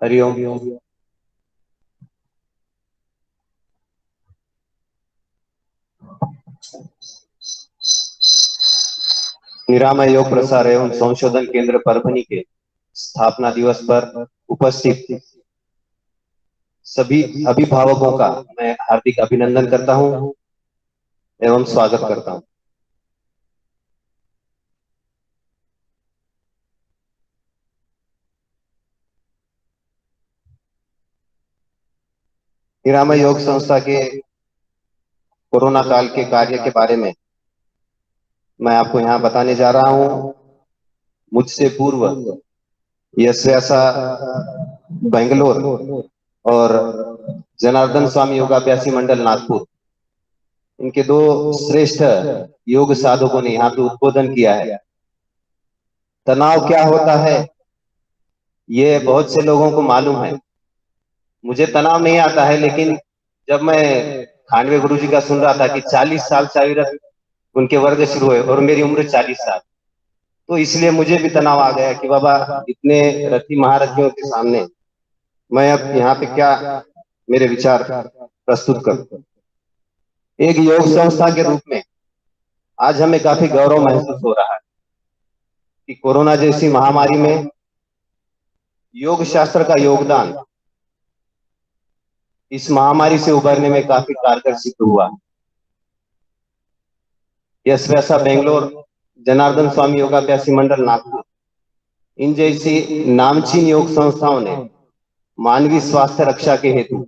हरिओम। निरामय योग प्रसार एवं संशोधन केंद्र परभनी के स्थापना दिवस पर उपस्थित सभी अभिभावकों का मैं हार्दिक अभिनंदन करता हूं एवं स्वागत करता हूं। निरामय योग संस्था के कोरोना काल के कार्य के बारे में मैं आपको यहाँ बताने जा रहा हूँ। मुझसे पूर्व यश व्यासा बेंगलोर और जनार्दन स्वामी योगाभ्यासी मंडल नागपुर, इनके दो श्रेष्ठ योग साधकों ने यहाँ पे उद्बोधन किया है। तनाव क्या होता है ये बहुत से लोगों को मालूम है। मुझे तनाव नहीं आता है, लेकिन जब मैं खानवे गुरु जी का सुन रहा था कि 40 साल से अविरत उनके वर्ग शुरू हुए और मेरी उम्र 40 साल, तो इसलिए मुझे भी तनाव आ गया कि बाबा इतने रथी महारथियों के सामने मैं अब यहाँ पे क्या मेरे विचार प्रस्तुत करूं। एक योग संस्था के रूप में आज हमें काफी गौरव महसूस हो रहा है कि कोरोना जैसी महामारी में योग शास्त्र का योगदान इस महामारी से उबरने में काफी कारगर सिद्ध हुआ। यश व्यासा बेंगलोर, जनार्दन स्वामी योगाभ्यासी मंडल नागपुर, इन जैसी नामचीन योग संस्थाओं ने मानवीय स्वास्थ्य रक्षा के हेतु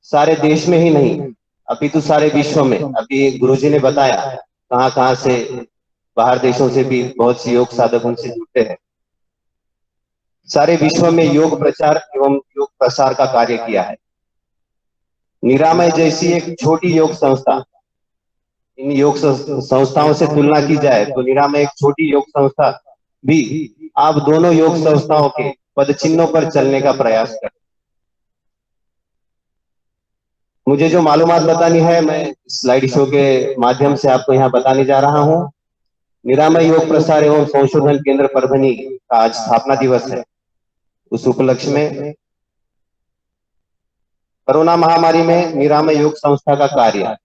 सारे देश में ही नहीं अपितु सारे विश्व में, अभी गुरुजी ने बताया कहां कहां से बाहर देशों से भी बहुत से योग साधक उनसे जुड़ते हैं। सारे विश्व में योग प्रचार एवं योग प्रसार का कार्य किया है। निरामय जैसी एक छोटी योग संस्था, इन योग संस्थाओं से तुलना की जाए तो निरामय एक छोटी योग संस्था भी आप दोनों योग संस्थाओं के पदचिन्हों पर चलने का प्रयास करें। मुझे जो मालूमात बतानी है मैं स्लाइड शो के माध्यम से आपको यहाँ बताने जा रहा हूँ। निरामय योग प्रसार एवं संशोधन केंद्र परभनी का आज स्थापना दिवस है। उस उपलक्ष्य में कोरोना महामारी में निरामय योग संस्था का कार्य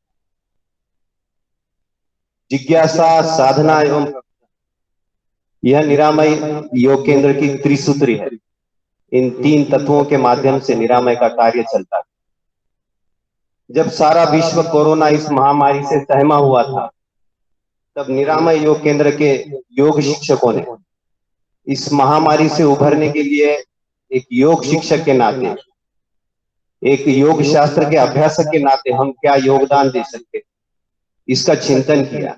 जिज्ञासा, साधना एवं यह निरामय योग केंद्र की त्रिसूत्री है। इन तीन तत्वों के माध्यम से निरामय का कार्य चलता है। जब सारा विश्व कोरोना इस महामारी से सहमा हुआ था, तब निरामय योग केंद्र के योग शिक्षकों ने इस महामारी से उभरने के लिए एक योग शिक्षक के नाते, एक योग शास्त्र के अभ्यासक के नाते हम क्या योगदान दे सकते, इसका चिंतन किया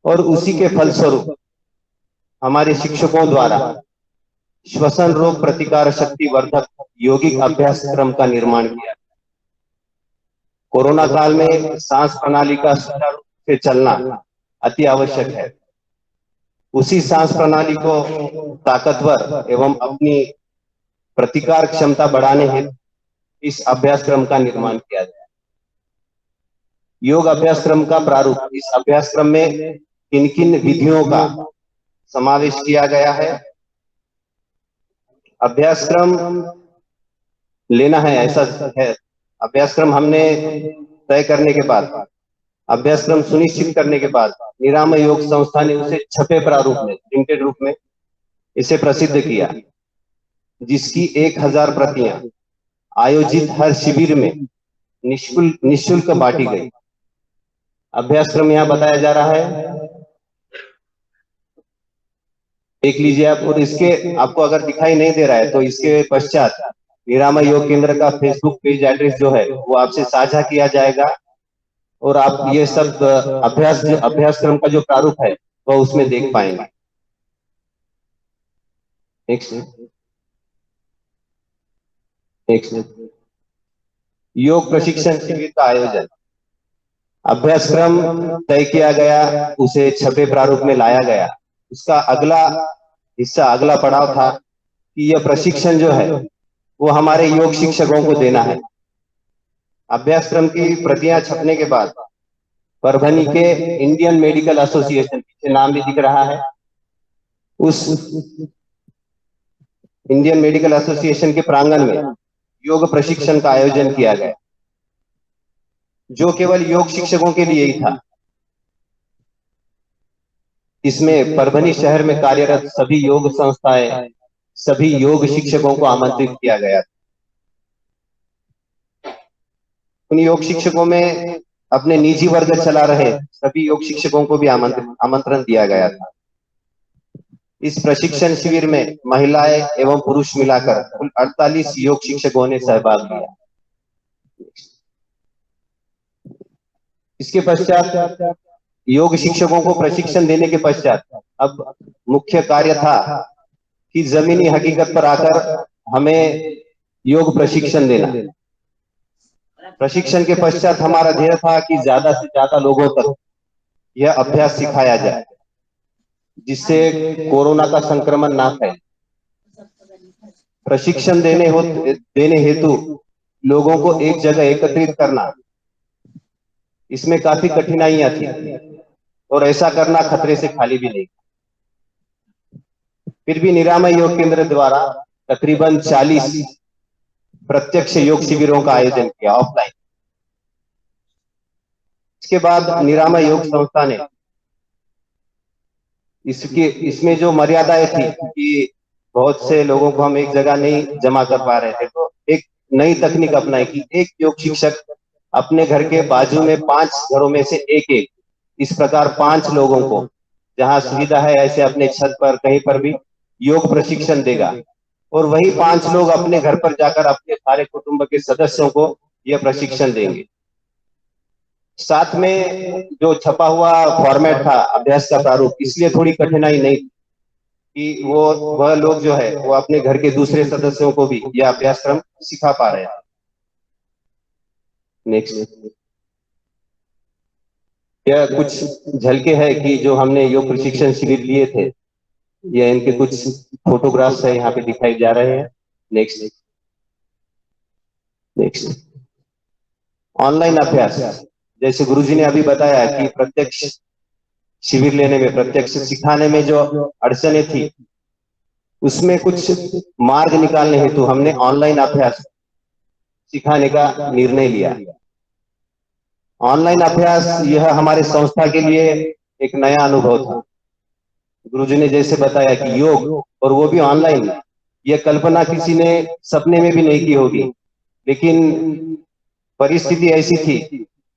और उसी के फलस्वरूप हमारे शिक्षकों द्वारा श्वसन रोग प्रतिकार शक्ति वर्धक यौगिक अभ्यास क्रम का निर्माण किया। कोरोना काल में सांस प्रणाली का सुचारू रूप से चलना अति आवश्यक है। उसी सांस प्रणाली को ताकतवर एवं अपनी प्रतिकार क्षमता बढ़ाने हेतु इस अभ्यासक्रम का निर्माण किया गया। योग अभ्यासक्रम का प्रारूप, इस अभ्यासक्रम में किन किन विधियों का समावेश किया गया है। अभ्यासक्रम लेना है ऐसा है। अभ्यासक्रम हमने तय करने के बाद, अभ्यासक्रम सुनिश्चित करने के बाद निरामय योग संस्था ने उसे छपे प्रारूप में, प्रिंटेड रूप में इसे प्रसिद्ध किया, जिसकी 1000 प्रतियां आयोजित हर शिविर में निःशुल्क बांटी गई। अभ्यासक्रम यहाँ बताया जा रहा है, देख लीजिए आप। और इसके आपको अगर दिखाई नहीं दे रहा है तो इसके पश्चात निरामय योग केंद्र का फेसबुक पेज एड्रेस जो है वो आपसे साझा किया जाएगा और आप ये सब अभ्यासक्रम का जो प्रारूप है वो उसमें देख पाएंगे। योग प्रशिक्षण शिविर का आयोजन, अभ्यासक्रम तय किया गया, उसे छपे प्रारूप में लाया गया। उसका अगला हिस्सा, अगला पड़ाव था कि यह प्रशिक्षण जो है वो हमारे योग शिक्षकों को देना है। अभ्यासक्रम की प्रतियां छपने के बाद परभनी के इंडियन मेडिकल एसोसिएशन, पीछे नाम भी दिख रहा है, उस इंडियन मेडिकल एसोसिएशन के प्रांगण में योग प्रशिक्षण का आयोजन किया गया, जो केवल योग शिक्षकों के लिए ही था। इसमें परभनी शहर में कार्यरत सभी योग संस्थाएं, सभी योग शिक्षकों को आमंत्रित किया गया। उन योग शिक्षकों में अपने निजी वर्ग चला रहे सभी योग शिक्षकों को भी आमंत्रण दिया गया था। इस प्रशिक्षण शिविर में महिलाएं एवं पुरुष मिलाकर कुल 48 योग शिक्षकों ने सहभाग लिया। इसके पश्चात योग शिक्षकों को प्रशिक्षण देने के पश्चात अब मुख्य कार्य था कि जमीनी हकीकत पर आकर हमें योग प्रशिक्षण देना। प्रशिक्षण के पश्चात हमारा ध्येय था कि ज्यादा से ज्यादा लोगों तक यह अभ्यास सिखाया जाए, जिससे कोरोना का संक्रमण ना फैले। प्रशिक्षण देने हेतु लोगों को एक जगह एकत्रित करना, इसमें काफी कठिनाइयां थी और ऐसा करना खतरे से खाली भी नहीं। फिर भी निरामय योग केंद्र द्वारा तकरीबन 40 प्रत्यक्ष योग शिविरों का आयोजन किया ऑफलाइन। इसके बाद निरामय योग संस्था ने इसमें जो मर्यादाएं थी कि बहुत से लोगों को हम एक जगह नहीं जमा कर पा रहे थे, तो एक नई तकनीक अपनाई कि एक योग शिक्षक अपने घर के बाजू में 5 घरों में से एक एक, इस प्रकार 5 लोगों को जहां सुविधा है ऐसे अपने छत पर कहीं पर भी योग प्रशिक्षण देगा, और वही 5 लोग अपने घर पर जाकर अपने सारे कुटुंब के सदस्यों को यह प्रशिक्षण देंगे। साथ में जो छपा हुआ फॉर्मेट था अभ्यास का प्रारूप, इसलिए थोड़ी कठिनाई नहीं कि वह लोग जो है वो अपने घर के दूसरे सदस्यों को भी यह अभ्यासक्रम सिखा पा रहे हैं। नेक्स्ट, यह कुछ झलके है कि जो हमने योग प्रशिक्षण शिविर लिए थे, यह इनके कुछ फोटोग्राफ्स है यहाँ पे दिखाई जा रहे हैं। नेक्स्ट, ऑनलाइन अभ्यास, जैसे गुरुजी ने अभी बताया कि प्रत्यक्ष शिविर लेने में, प्रत्यक्ष सिखाने में जो अड़चने थी, उसमें कुछ मार्ग निकालने हेतु हमने ऑनलाइन अभ्यास सिखाने का निर्णय लिया। ऑनलाइन अभ्यास यह हमारे संस्था के लिए एक नया अनुभव था। गुरुजी ने जैसे बताया कि योग, और वो भी ऑनलाइन, यह कल्पना किसी ने सपने में भी नहीं की होगी, लेकिन परिस्थिति ऐसी थी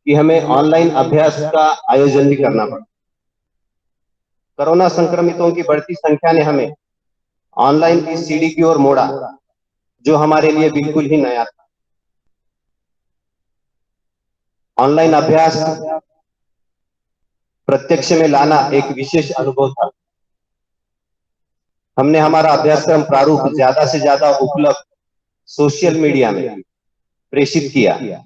कि हमें ऑनलाइन अभ्यास का आयोजन भी करना पड़ा। कोरोना संक्रमितों की बढ़ती संख्या ने हमें ऑनलाइन की सीढ़ी की ओर मोड़ा, जो हमारे लिए बिल्कुल ही नया था। ऑनलाइन अभ्यास प्रत्यक्ष में लाना एक विशेष अनुभव था। हमने हमारा अभ्यासक्रम प्रारूप ज्यादा से ज्यादा उपलब्ध सोशल मीडिया में प्रेषित किया।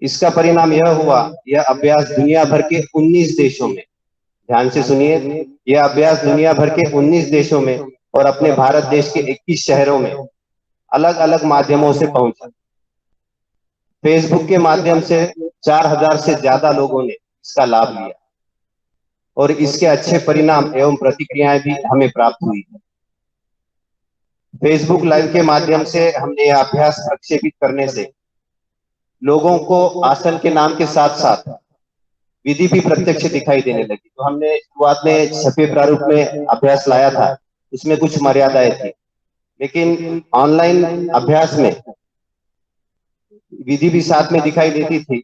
इसका परिणाम यह हुआ, यह अभ्यास दुनिया भर के 19 देशों में, ध्यान से सुनिए, यह अभ्यास दुनिया भर के 19 देशों में और अपने भारत देश के 21 शहरों में अलग अलग माध्यमों से पहुंचा। फेसबुक के माध्यम से 4000 से ज्यादा लोगों ने इसका लाभ लिया और इसके अच्छे परिणाम एवं प्रतिक्रियाएं भी हमें प्राप्त हुई। फेसबुक लाइव के माध्यम से हमने यह अभ्यास प्रक्षेपित करने से लोगों को आसन के नाम के साथ साथ विधि भी प्रत्यक्ष दिखाई देने लगी। तो हमने शुरुआत में छपे प्रारूप में अभ्यास लाया था, उसमें कुछ मर्यादाएं थी, लेकिन ऑनलाइन अभ्यास में विधि भी साथ में दिखाई देती थी,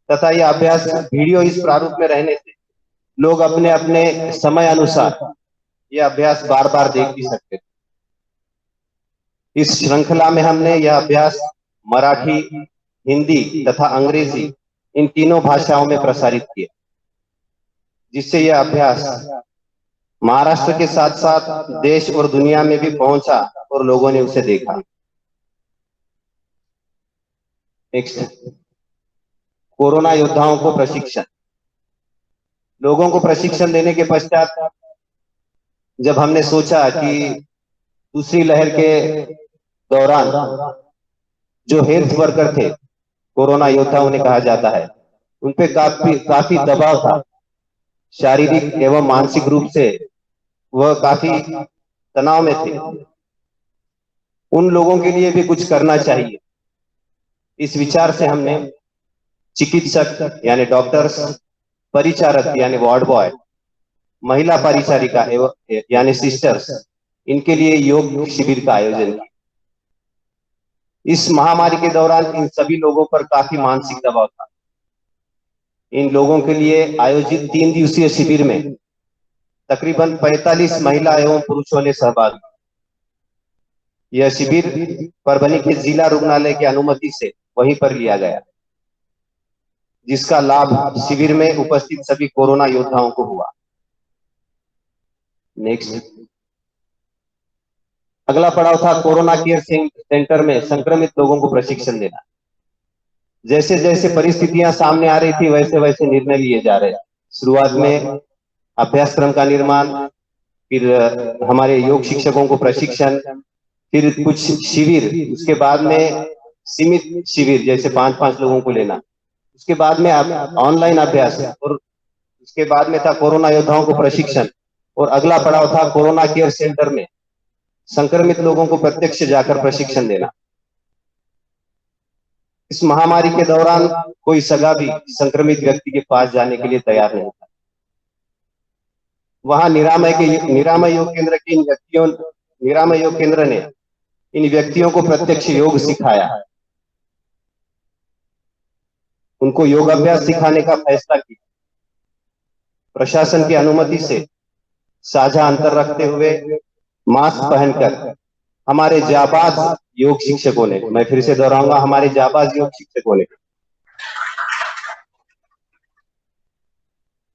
तथा यह अभ्यास वीडियो इस प्रारूप में रहने से लोग अपने अपने समय अनुसार यह अभ्यास बार बार देख भी सकते थे। इस श्रृंखला में हमने यह अभ्यास मराठी, हिंदी तथा अंग्रेजी, इन तीनों भाषाओं में प्रसारित किया, जिससे यह अभ्यास महाराष्ट्र के साथ साथ देश और दुनिया में भी पहुंचा और लोगों ने उसे देखा। नेक्स्ट, कोरोना योद्धाओं को प्रशिक्षण। लोगों को प्रशिक्षण देने के पश्चात जब हमने सोचा कि दूसरी लहर के दौरान जो हेल्थ वर्कर थे, कोरोना योद्धा उन्हें कहा जाता है, उन पे काफी दबाव था, शारीरिक एवं मानसिक रूप से वह काफी तनाव में थे। उन लोगों के लिए भी कुछ करना चाहिए। इस विचार से हमने चिकित्सक यानी डॉक्टर्स, परिचारक यानी वार्ड बॉय, महिला परिचारिका एवं यानी सिस्टर्स, इनके लिए योग शिविर का आयोजन किया। इस महामारी के दौरान इन सभी लोगों पर काफी मानसिक दबाव था। इन लोगों के लिए आयोजित 3 दिवसीय शिविर में तकरीबन 45 महिला एवं पुरुषों ने सहभाग लिया। यह शिविर परभनी के जिला रुग्णालय की अनुमति से वहीं पर लिया गया, जिसका लाभ शिविर में उपस्थित सभी कोरोना योद्धाओं को हुआ। नेक्स्ट, अगला पड़ाव था कोरोना केयर सेंटर में संक्रमित लोगों को प्रशिक्षण देना। जैसे जैसे परिस्थितियां सामने आ रही थी वैसे वैसे निर्णय लिए जा रहे। शुरुआत में अभ्यासक्रम का निर्माण, फिर हमारे योग शिक्षकों को प्रशिक्षण, फिर कुछ शिविर, उसके बाद में सीमित शिविर जैसे 5-5 लोगों को लेना, उसके बाद में ऑनलाइन अभ्यास, और उसके बाद में था कोरोना योद्धाओं को प्रशिक्षण, और अगला पड़ाव था कोरोना केयर सेंटर में संक्रमित लोगों को प्रत्यक्ष जाकर प्रशिक्षण देना। इस महामारी के दौरान कोई सगा भी संक्रमित व्यक्ति के पास जाने के लिए तैयार नहीं था। वहां निरामय योग केंद्र ने इन व्यक्तियों को प्रत्यक्ष योग सिखाया। उनको योगाभ्यास सिखाने का फैसला किया। प्रशासन की अनुमति से साझा अंतर रखते हुए मास्क पहनकर हमारे जाबाज योग शिक्षकों ने, मैं फिर से दोहराऊंगा, हमारे जाबाज योग शिक्षकों ने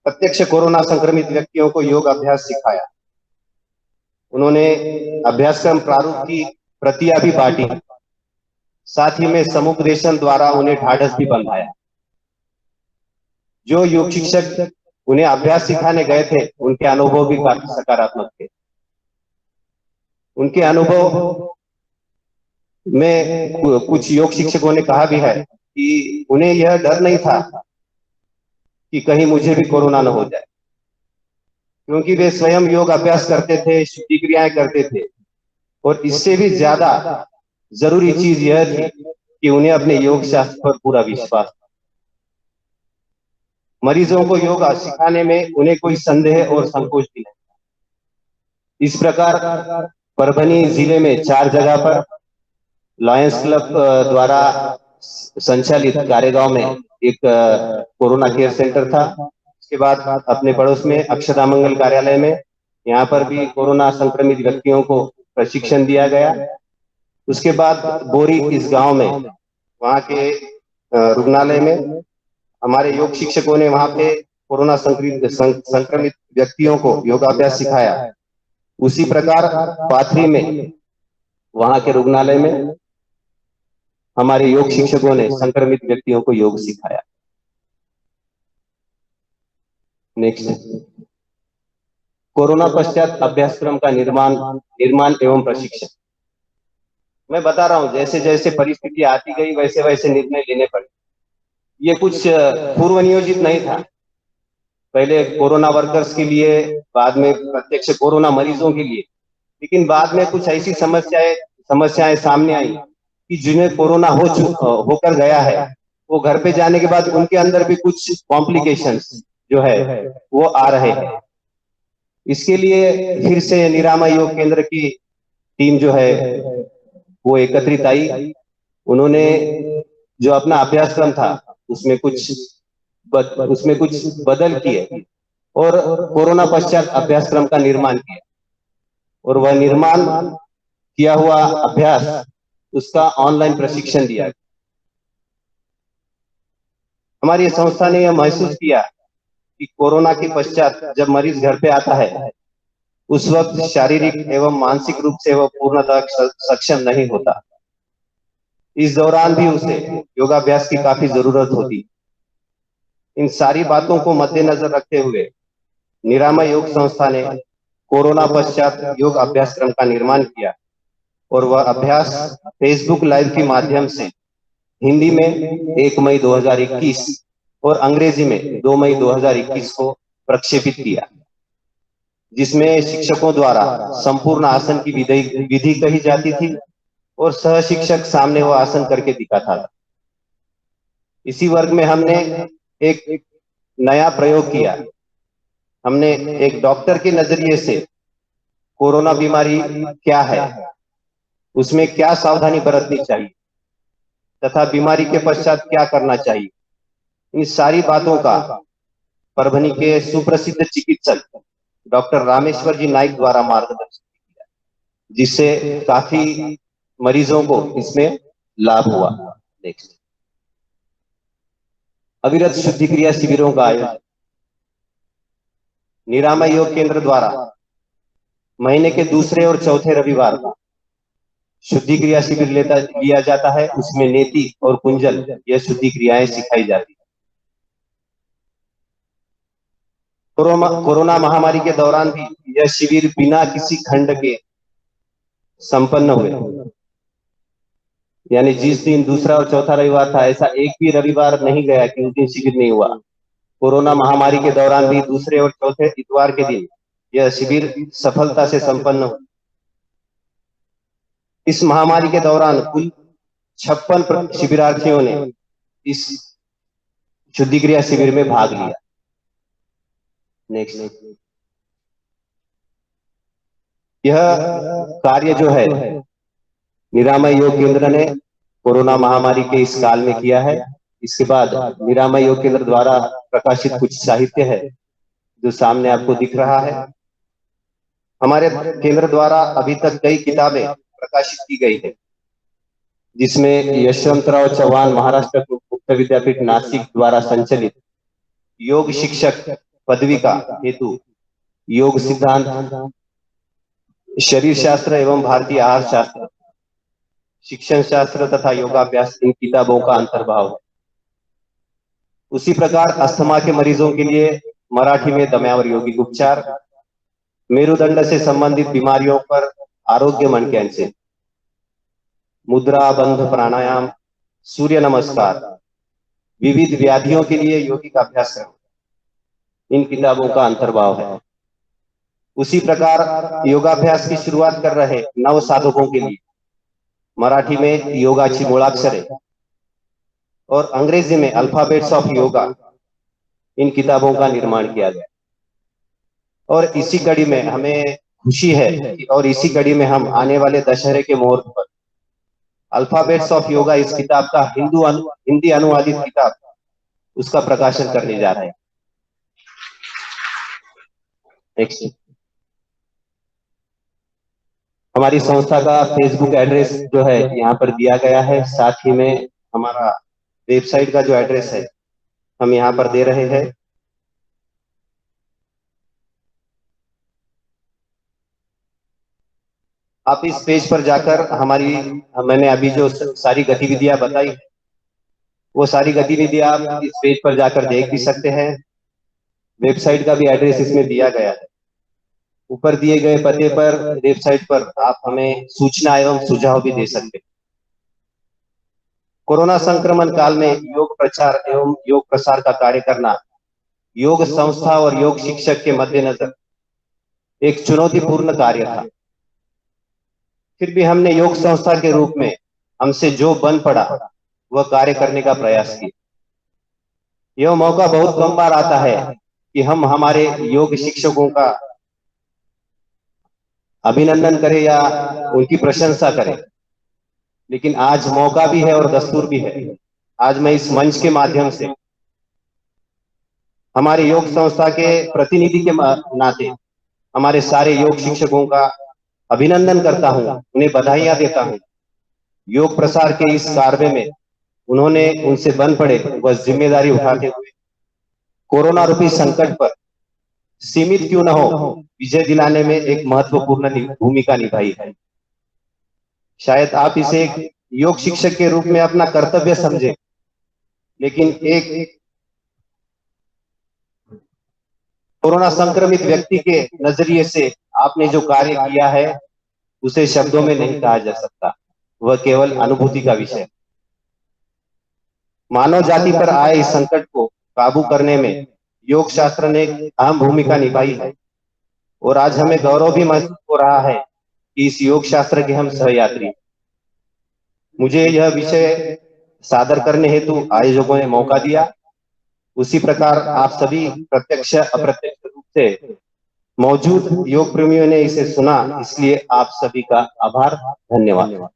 प्रत्यक्ष कोरोना संक्रमित व्यक्तियों को योग अभ्यास सिखाया। उन्होंने अभ्यासक्रम प्रारूप की प्रतियां भी बांटी, साथ ही में समुपदेशन द्वारा उन्हें ढाढ़स भी बंधाया। जो योग शिक्षक उन्हें अभ्यास सिखाने गए थे उनके अनुभव भी काफी सकारात्मक थे। उनके अनुभव में कुछ योग शिक्षकों ने कहा भी है कि उन्हें यह डर नहीं था कि कहीं मुझे भी कोरोना न हो जाए, क्योंकि वे स्वयं योग अभ्यास करते थे, शुद्धि क्रियाएं करते थे, और इससे भी ज्यादा जरूरी चीज यह थी कि उन्हें अपने योग शास्त्र पर पूरा विश्वास था। मरीजों को योग सिखाने में उन्हें कोई संदेह और संकोच भी नहीं था। इस प्रकार परभनी जिले में 4 जगह पर लायंस क्लब द्वारा संचालित कारेगांव में एक कोरोना केयर सेंटर था। उसके बाद अपने पड़ोस में अक्षता मंगल कार्यालय में, यहाँ पर भी कोरोना संक्रमित व्यक्तियों को प्रशिक्षण दिया गया। उसके बाद बोरी इस गांव में, वहां के रुग्णालय में हमारे योग शिक्षकों ने वहां पे कोरोना संक्रमित व्यक्तियों को योगाभ्यास सिखाया। उसी प्रकार पाथरी में, वहां के रुग्णालय में हमारे योग शिक्षकों ने संक्रमित व्यक्तियों को योग सिखाया। नेक्स्ट, कोरोना पश्चात अभ्यासक्रम का निर्माण एवं प्रशिक्षण। मैं बता रहा हूं, जैसे जैसे परिस्थिति आती गई वैसे वैसे निर्णय लेने पड़े। ये कुछ पूर्व नियोजित नहीं था। पहले कोरोना वर्कर्स के लिए, बाद में प्रत्यक्ष कोरोना मरीजों के लिए, लेकिन बाद में कुछ ऐसी समस्याएं सामने आई कि जिन्हें कोरोना होकर गया है, वो घर पे जाने के बाद उनके अंदर भी कुछ कॉम्प्लिकेशंस जो है वो आ रहे हैं। इसके लिए फिर से निरामय योग केंद्र की टीम जो है वो एकत्रित आई। उन्होंने जो अपना अभ्यासक्रम था उसमें कुछ बदल किए और कोरोना पश्चात अभ्यासक्रम का निर्माण किया, और वह निर्माण किया हुआ अभ्यास, उसका ऑनलाइन प्रशिक्षण दिया। हमारी संस्था ने यह महसूस किया कि कोरोना के पश्चात जब मरीज घर पे आता है उस वक्त शारीरिक एवं मानसिक रूप से वह पूर्णतः सक्षम नहीं होता। इस दौरान भी उसे योगाभ्यास की काफी जरूरत होती। इन सारी बातों को मद्देनजर रखते हुए निरामय योग संस्था ने कोरोना पश्चात योग अभ्यासक्रम का निर्माण किया, और वह अभ्यास फेसबुक लाइव के माध्यम से हिंदी में 1 मई 2021 और अंग्रेजी में 2 मई 2021 को प्रक्षेपित किया, जिसमें शिक्षकों द्वारा संपूर्ण आसन की विधि कही जाती थी और सह शिक्षक सामने वो आसन करके दिखाता था। इसी वर्ग में हमने एक नया प्रयोग किया। हमने एक डॉक्टर के नजरिए से कोरोना बीमारी क्या है, उसमें क्या सावधानी बरतनी चाहिए तथा बीमारी के पश्चात क्या करना चाहिए, इन सारी बातों का परभनी के सुप्रसिद्ध चिकित्सक डॉक्टर रामेश्वर जी नाइक द्वारा मार्गदर्शन किया, जिससे काफी मरीजों को इसमें लाभ हुआ। नेक्स्ट, अविरत शुद्धि क्रिया शिविरों का आयोजन निरामय योग केंद्र द्वारा महीने के दूसरे और चौथे रविवार को शुद्धि क्रिया शिविर लिया जाता है। उसमें नेति और कुंजल यह शुद्धि क्रियाएं सिखाई जाती है। कोरोना महामारी के दौरान भी यह शिविर बिना किसी खंड के संपन्न हुए, यानी जिस दिन दूसरा और चौथा रविवार था, ऐसा एक भी रविवार नहीं गया कि उस दिन शिविर नहीं हुआ। कोरोना महामारी के दौरान भी दूसरे और चौथे इतवार के दिन यह शिविर सफलता से संपन्न हुआ। इस महामारी के दौरान कुल 56 शिविरार्थियों ने इस शुद्धि क्रिया शिविर में भाग लिया। नेक्स्ट, यह कार्य जो है निरामय योग केंद्र ने कोरोना महामारी के इस काल में किया है। इसके बाद निरामय योग केंद्र द्वारा प्रकाशित कुछ साहित्य है जो सामने आपको दिख रहा है। हमारे केंद्र द्वारा अभी तक कई किताबें प्रकाशित की गई है, जिसमें यशवंतराव चौहान महाराष्ट्र मुक्त विद्यापीठ नासिक द्वारा संचालित योग शिक्षक पदवी का हेतु योग सिद्धांत, शरीर शास्त्र एवं भारतीय आहार शास्त्र, शिक्षण शास्त्र तथा योगाभ्यास, इन किताबों का अंतर्भाव है। उसी प्रकार अस्थमा के मरीजों के लिए मराठी में दम्यावर यौगिक उपचार, मेरुदंड से संबंधित बीमारियों पर आरोग्य मन से मुद्रा बंध प्राणायाम, सूर्य नमस्कार, विविध व्याधियों के लिए यौगिक अभ्यास, इन किताबों का अंतर्भाव है। उसी प्रकार योगाभ्यास की शुरुआत कर रहे नव साधकों के लिए मराठी में योगाची मूलाक्षरे और अंग्रेजी में अल्फाबेट्स ऑफ योगा, इन किताबों का निर्माण किया गया। और इसी कड़ी में हमें खुशी है और इसी कड़ी में हम आने वाले दशहरे के मुहूर्त पर अल्फाबेट्स ऑफ योगा, इस किताब का हिंदी अनुवादित किताब, उसका प्रकाशन करने जा रहे हैं। नेक्स्ट, हमारी संस्था का फेसबुक एड्रेस जो है यहाँ पर दिया गया है, साथ ही में हमारा वेबसाइट का जो एड्रेस है हम यहाँ पर दे रहे हैं। आप इस पेज पर जाकर मैंने अभी जो सारी गतिविधियां बताई है, वो सारी गतिविधियां आप इस पेज पर जाकर देख भी सकते हैं। वेबसाइट का भी एड्रेस इसमें दिया गया है। ऊपर दिए गए पते पर वेबसाइट पर आप हमें सूचना एवं सुझाव भी दे सकते हैं। कोरोना संक्रमण काल में योग प्रचार एवं योग प्रसार का कार्य करना योग संस्था और योग शिक्षक के मद्देनजर एक चुनौतीपूर्ण कार्य था। फिर भी हमने योग संस्था के रूप में हमसे जो बन पड़ा वह कार्य करने का प्रयास किया। यह मौका बहुत कम बार आता है कि हम हमारे योग शिक्षकों का अभिनंदन करें या उनकी प्रशंसा करें, लेकिन आज मौका भी है और दस्तूर भी है। आज मैं इस मंच के माध्यम से हमारे योग संस्था के प्रतिनिधि के नाते हमारे सारे योग शिक्षकों का अभिनंदन करता हूं, उन्हें बधाइयां देता हूं। योग प्रसार के इस कार्य में उन्होंने उनसे बन पड़े वह जिम्मेदारी उठाते हुए कोरोना रूपी संकट पर सीमित क्यों न हो विजय दिलाने में एक महत्वपूर्ण भूमिका निभाई है। शायद आप इसे एक योग शिक्षक के रूप में अपना कर्तव्य समझे, लेकिन एक कोरोना संक्रमित व्यक्ति के नजरिए से आपने जो कार्य किया है उसे शब्दों में नहीं कहा जा सकता, वह केवल अनुभूति का विषय। मानव जाति पर आए इस संकट को काबू करने में योग शास्त्र ने अहम भूमिका निभाई है और आज हमें गौरव भी महसूस हो रहा है कि इस योग शास्त्र के हम सहयात्री। मुझे यह विषय सादर करने हेतु आयोजकों ने मौका दिया। उसी प्रकार आप सभी प्रत्यक्ष अप्रत्यक्ष रूप से मौजूद योग प्रेमियों ने इसे सुना, इसलिए आप सभी का आभार, धन्यवाद।